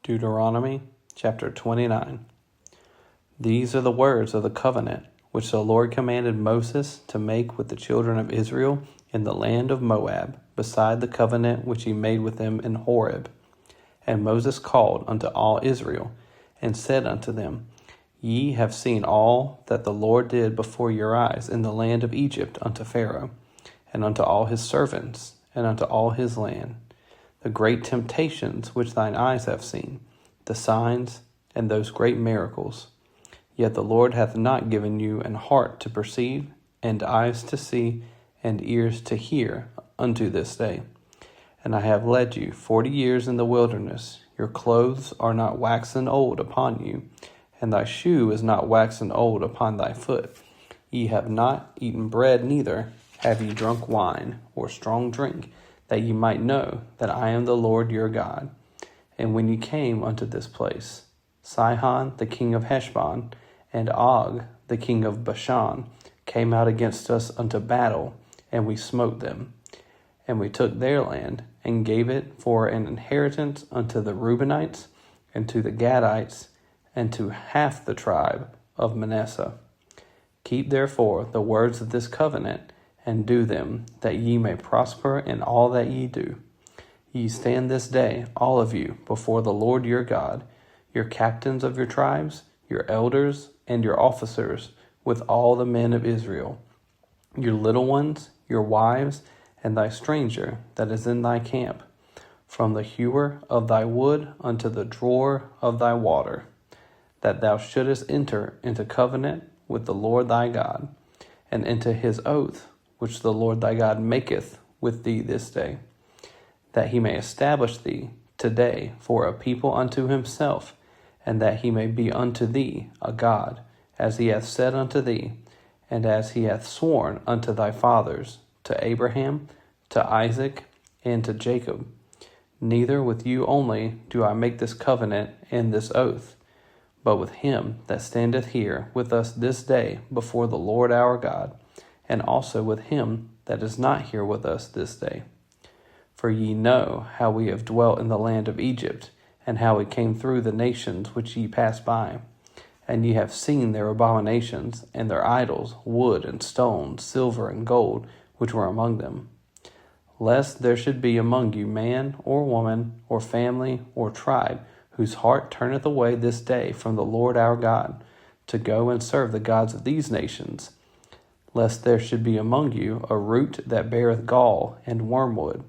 Deuteronomy chapter 29. These are the words of the covenant which the Lord commanded Moses to make with the children of Israel in the land of Moab, beside the covenant which he made with them in Horeb. And Moses called unto all Israel, and said unto them, Ye have seen all that the Lord did before your eyes in the land of Egypt unto Pharaoh, and unto all his servants, and unto all his land, the great temptations which thine eyes have seen, the signs, and those great miracles. Yet the Lord hath not given you an heart to perceive, and eyes to see, and ears to hear, unto this day. And I have led you 40 years in the wilderness. Your clothes are not waxen old upon you, and thy shoe is not waxen old upon thy foot. Ye have not eaten bread, neither have ye drunk wine, or strong drink, that ye might know that I am the Lord your God. And when ye came unto this place, Sihon the king of Heshbon, and Og the king of Bashan, came out against us unto battle, and we smote them. And we took their land, and gave it for an inheritance unto the Reubenites, and to the Gadites, and to half the tribe of Manasseh. Keep therefore the words of this covenant, and do them, that ye may prosper in all that ye do. Ye stand this day, all of you, before the Lord your God, your captains of your tribes, your elders, and your officers, with all the men of Israel, your little ones, your wives, and thy stranger that is in thy camp, from the hewer of thy wood unto the drawer of thy water, that thou shouldest enter into covenant with the Lord thy God, and into his oath, which the Lord thy God maketh with thee this day, that he may establish thee today for a people unto himself, and that he may be unto thee a God, as he hath said unto thee, and as he hath sworn unto thy fathers, to Abraham, to Isaac, and to Jacob. Neither with you only do I make this covenant and this oath, but with him that standeth here with us this day before the Lord our God, and also with him that is not here with us this day. For ye know how we have dwelt in the land of Egypt, and how we came through the nations which ye passed by. And ye have seen their abominations, and their idols, wood and stone, silver and gold, which were among them. Lest there should be among you man, or woman, or family, or tribe, whose heart turneth away this day from the Lord our God, to go and serve the gods of these nations. Lest there should be among you a root that beareth gall and wormwood.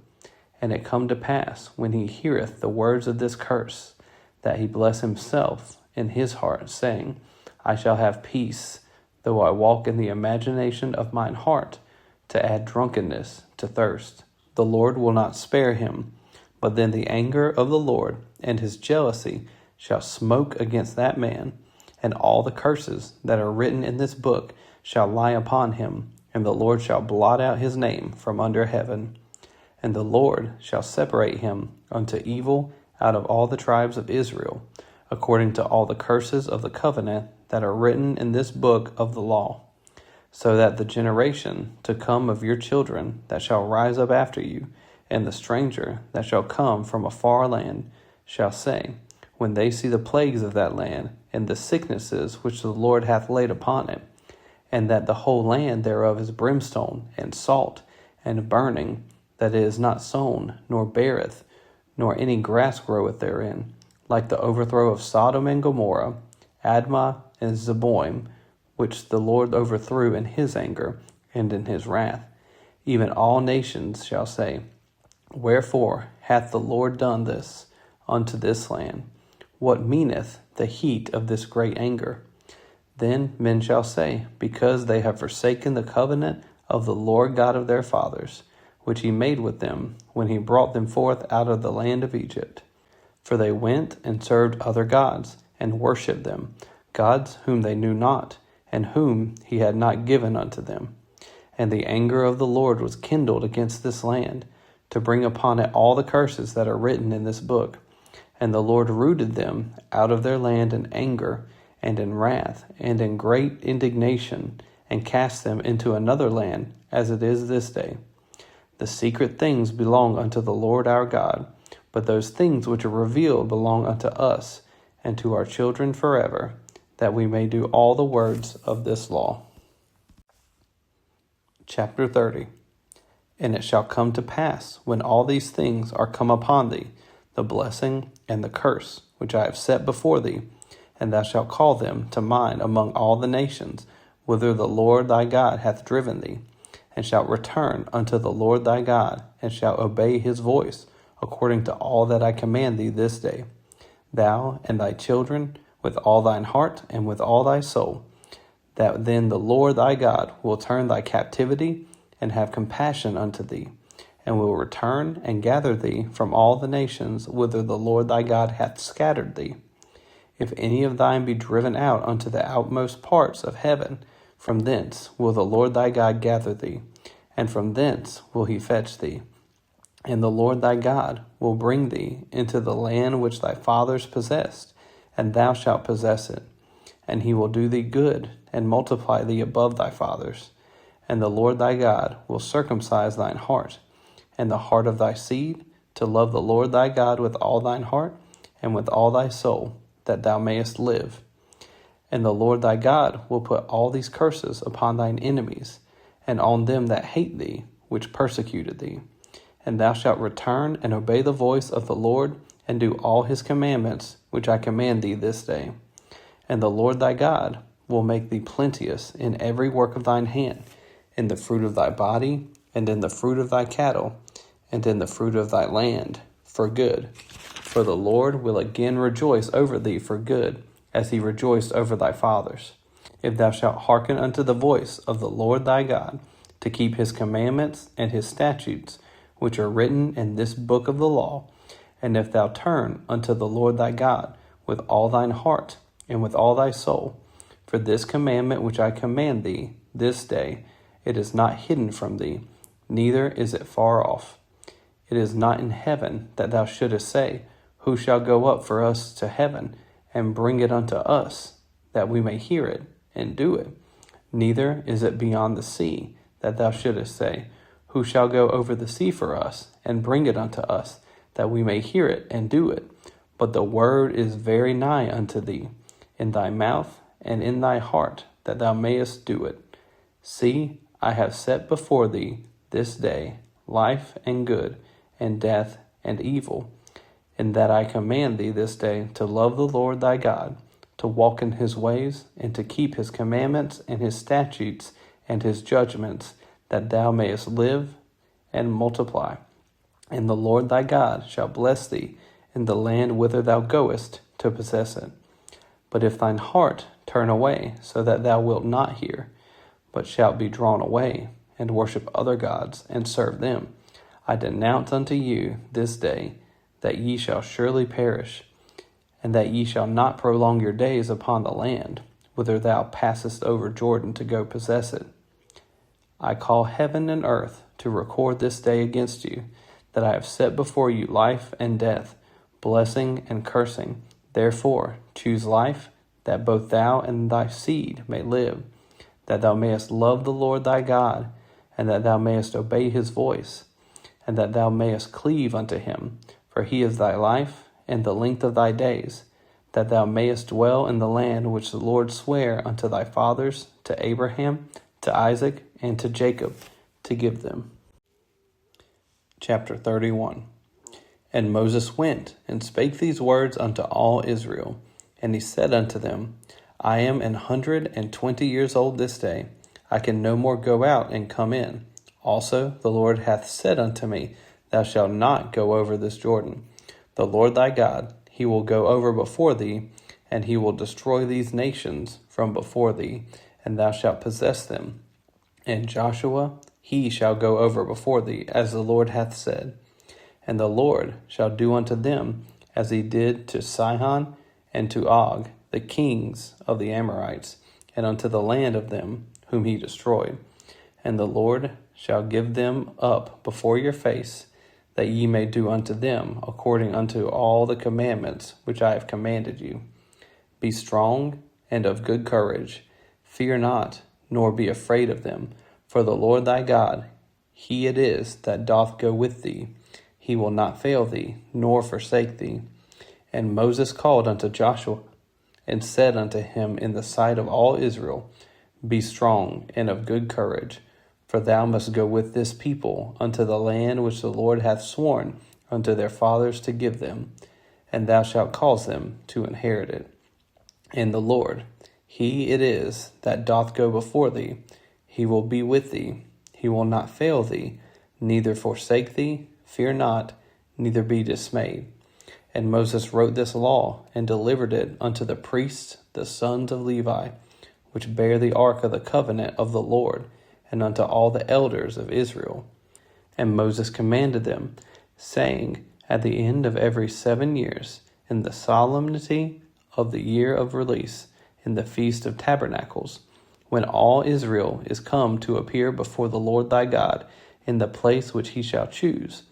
And it come to pass, when he heareth the words of this curse, that he bless himself in his heart, saying, I shall have peace, though I walk in the imagination of mine heart, to add drunkenness to thirst. The Lord will not spare him, but then the anger of the Lord and his jealousy shall smoke against that man, and all the curses that are written in this book shall lie upon him, and the Lord shall blot out his name from under heaven. And the Lord shall separate him unto evil out of all the tribes of Israel, according to all the curses of the covenant that are written in this book of the law, so that the generation to come of your children that shall rise up after you, and the stranger that shall come from a far land, shall say, when they see the plagues of that land, and the sicknesses which the Lord hath laid upon it, and that the whole land thereof is brimstone, and salt, and burning, that it is not sown, nor beareth, nor any grass groweth therein, like the overthrow of Sodom and Gomorrah, Admah and Zeboim, which the Lord overthrew in his anger and in his wrath. Even all nations shall say, Wherefore hath the Lord done this unto this land? What meaneth the heat of this great anger? Then men shall say, Because they have forsaken the covenant of the Lord God of their fathers, which he made with them when he brought them forth out of the land of Egypt. For they went and served other gods, and worshipped them, gods whom they knew not, and whom he had not given unto them. And the anger of the Lord was kindled against this land, to bring upon it all the curses that are written in this book. And the Lord rooted them out of their land in anger, and in wrath, and in great indignation, and cast them into another land, as it is this day. The secret things belong unto the Lord our God, but those things which are revealed belong unto us and to our children forever, that we may do all the words of this law. Chapter 30. And it shall come to pass, when all these things are come upon thee, the blessing and the curse which I have set before thee, and thou shalt call them to mind among all the nations, whither the Lord thy God hath driven thee, and shalt return unto the Lord thy God, and shalt obey his voice, according to all that I command thee this day, thou and thy children, with all thine heart and with all thy soul, that then the Lord thy God will turn thy captivity and have compassion unto thee, and will return and gather thee from all the nations whither the Lord thy God hath scattered thee. If any of thine be driven out unto the outmost parts of heaven, from thence will the Lord thy God gather thee, and from thence will he fetch thee. And the Lord thy God will bring thee into the land which thy fathers possessed, and thou shalt possess it. And he will do thee good, and multiply thee above thy fathers. And the Lord thy God will circumcise thine heart, and the heart of thy seed, to love the Lord thy God with all thine heart, and with all thy soul, that thou mayest live. And the Lord thy God will put all these curses upon thine enemies, and on them that hate thee, which persecuted thee. And thou shalt return and obey the voice of the Lord, and do all his commandments, which I command thee this day. And the Lord thy God will make thee plenteous in every work of thine hand, in the fruit of thy body, and in the fruit of thy cattle, and in the fruit of thy land, for good. For the Lord will again rejoice over thee for good, as he rejoiced over thy fathers. If thou shalt hearken unto the voice of the Lord thy God, to keep his commandments and his statutes, which are written in this book of the law, and if thou turn unto the Lord thy God with all thine heart and with all thy soul, for this commandment which I command thee this day, it is not hidden from thee, neither is it far off. It is not in heaven, that thou shouldest say, Who shall go up for us to heaven, and bring it unto us, that we may hear it, and do it? Neither is it beyond the sea, that thou shouldest say, Who shall go over the sea for us, and bring it unto us, that we may hear it, and do it? But the word is very nigh unto thee, in thy mouth and in thy heart, that thou mayest do it. See, I have set before thee this day life and good, and death and evil, in that I command thee this day to love the Lord thy God, to walk in his ways, and to keep his commandments and his statutes and his judgments, that thou mayest live and multiply. And the Lord thy God shall bless thee in the land whither thou goest to possess it. But if thine heart turn away, so that thou wilt not hear, but shalt be drawn away, and worship other gods, and serve them, I denounce unto you this day that ye shall surely perish, and that ye shall not prolong your days upon the land, whither thou passest over Jordan to go possess it. I call heaven and earth to record this day against you, that I have set before you life and death, blessing and cursing. Therefore choose life, that both thou and thy seed may live, that thou mayest love the Lord thy God, and that thou mayest obey his voice, and that thou mayest cleave unto him, for he is thy life and the length of thy days, that thou mayest dwell in the land which the Lord sware unto thy fathers, to Abraham, to Isaac, and to Jacob, to give them. Chapter 31. And Moses went and spake these words unto all Israel, and he said unto them, I am 120 years old this day. I can no more go out and come in. Also the Lord hath said unto me, Thou shalt not go over this Jordan. The Lord thy God, he will go over before thee, and he will destroy these nations from before thee, and thou shalt possess them. And Joshua, he shall go over before thee, as the Lord hath said. And the Lord shall do unto them as he did to Sihon and to Og, the kings of the Amorites, and unto the land of them whom he destroyed. And the Lord shall give them up before your face, that ye may do unto them according unto all the commandments which I have commanded you. Be strong and of good courage. Fear not, nor be afraid of them. For the Lord thy God, he it is that doth go with thee. he will not fail thee, nor forsake thee. And Moses called unto Joshua, and said unto him in the sight of all Israel, Be strong and of good courage, for thou must go with this people unto the land which the Lord hath sworn unto their fathers to give them, and thou shalt cause them to inherit it. And the Lord, he it is that doth go before thee, he will be with thee, he will not fail thee, neither forsake thee. Fear not, neither be dismayed. And Moses wrote this law, and delivered it unto the priests, the sons of Levi, which bear the ark of the covenant of the Lord, and unto all the elders of Israel. And Moses commanded them, saying, At the end of every 7 years, in the solemnity of the year of release, in the feast of tabernacles, when all Israel is come to appear before the Lord thy God, in the place which he shall choose,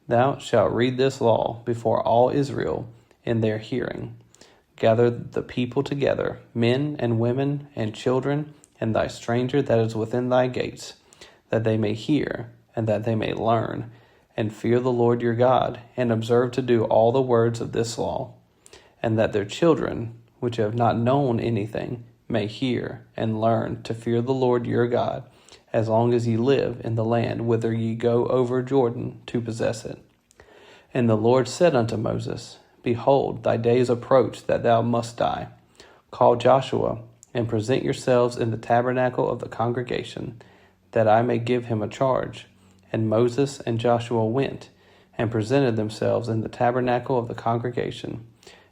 thou shalt read this law before all Israel in their hearing. Gather the people together, men and women and children, and thy stranger that is within thy gates, that they may hear, and that they may learn, and fear the Lord your God, and observe to do all the words of this law, and that their children, which have not known anything, may hear and learn to fear the Lord your God, as long as ye live in the land whither ye go over Jordan to possess it. And the Lord said unto Moses, Behold, thy days approach that thou must die. Call Joshua, and present yourselves in the tabernacle of the congregation, that I may give him a charge. And Moses and Joshua went, and presented themselves in the tabernacle of the congregation.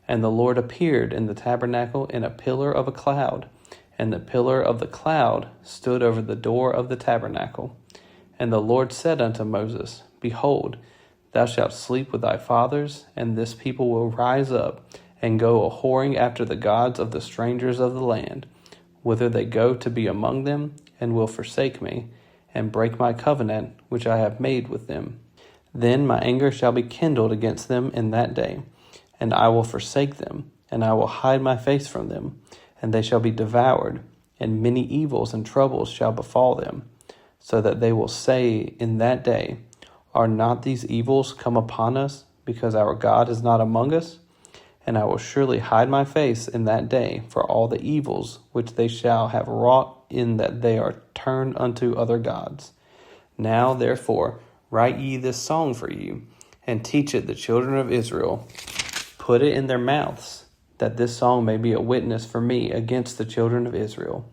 And the Lord appeared in the tabernacle in a pillar of a cloud, and the pillar of the cloud stood over the door of the tabernacle. And the Lord said unto Moses, Behold, thou shalt sleep with thy fathers, and this people will rise up, and go a-whoring after the gods of the strangers of the land, whither they go to be among them, and will forsake me, and break my covenant which I have made with them. Then my anger shall be kindled against them in that day, and I will forsake them, and I will hide my face from them, and they shall be devoured, and many evils and troubles shall befall them, so that they will say in that day, Are not these evils come upon us, because our God is not among us? And I will surely hide my face in that day for all the evils which they shall have wrought, in that they are turned unto other gods. Now therefore write ye this song for you, and teach it the children of Israel. Put it in their mouths, that this song may be a witness for me against the children of Israel.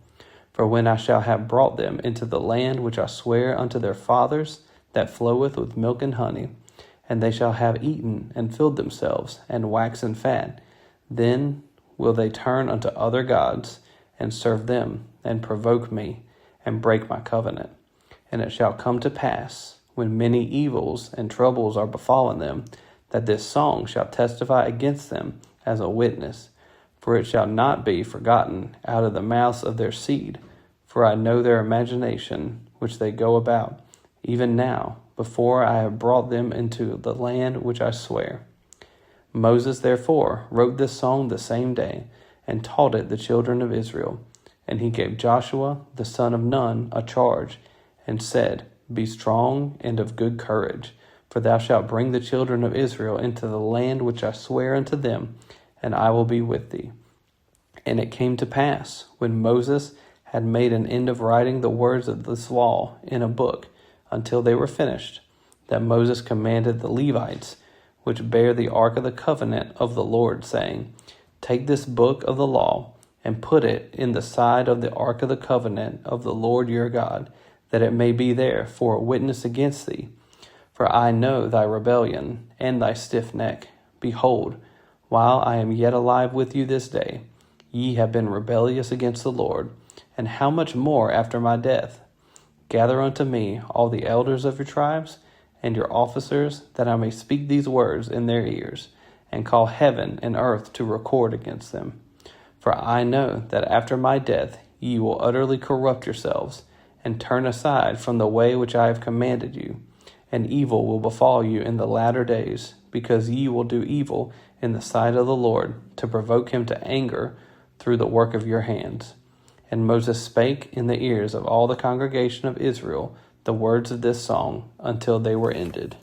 For when I shall have brought them into the land which I swear unto their fathers, that floweth with milk and honey, and they shall have eaten and filled themselves, and waxen fat, then will they turn unto other gods, and serve them, and provoke me, and break my covenant. And it shall come to pass, when many evils and troubles are befallen them, that this song shall testify against them as a witness, for it shall not be forgotten out of the mouths of their seed. For I know their imagination, which they go about, even now, before I have brought them into the land which I swear. Moses therefore wrote this song the same day, and taught it the children of Israel. And he gave Joshua the son of Nun a charge, and said, Be strong and of good courage, for thou shalt bring the children of Israel into the land which I swear unto them, and I will be with thee. And it came to pass, when Moses had made an end of writing the words of this law in a book, until they were finished, that Moses commanded the Levites, which bear the ark of the covenant of the Lord, saying, Take this book of the law, and put it in the side of the ark of the covenant of the Lord your God, that it may be there for a witness against thee. For I know thy rebellion and thy stiff neck. Behold, while I am yet alive with you this day, ye have been rebellious against the Lord, and how much more after my death? Gather unto me all the elders of your tribes, and your officers, that I may speak these words in their ears, and call heaven and earth to record against them. For I know that after my death ye will utterly corrupt yourselves, and turn aside from the way which I have commanded you, and evil will befall you in the latter days, because ye will do evil in the sight of the Lord, to provoke him to anger through the work of your hands. And Moses spake in the ears of all the congregation of Israel the words of this song until they were ended.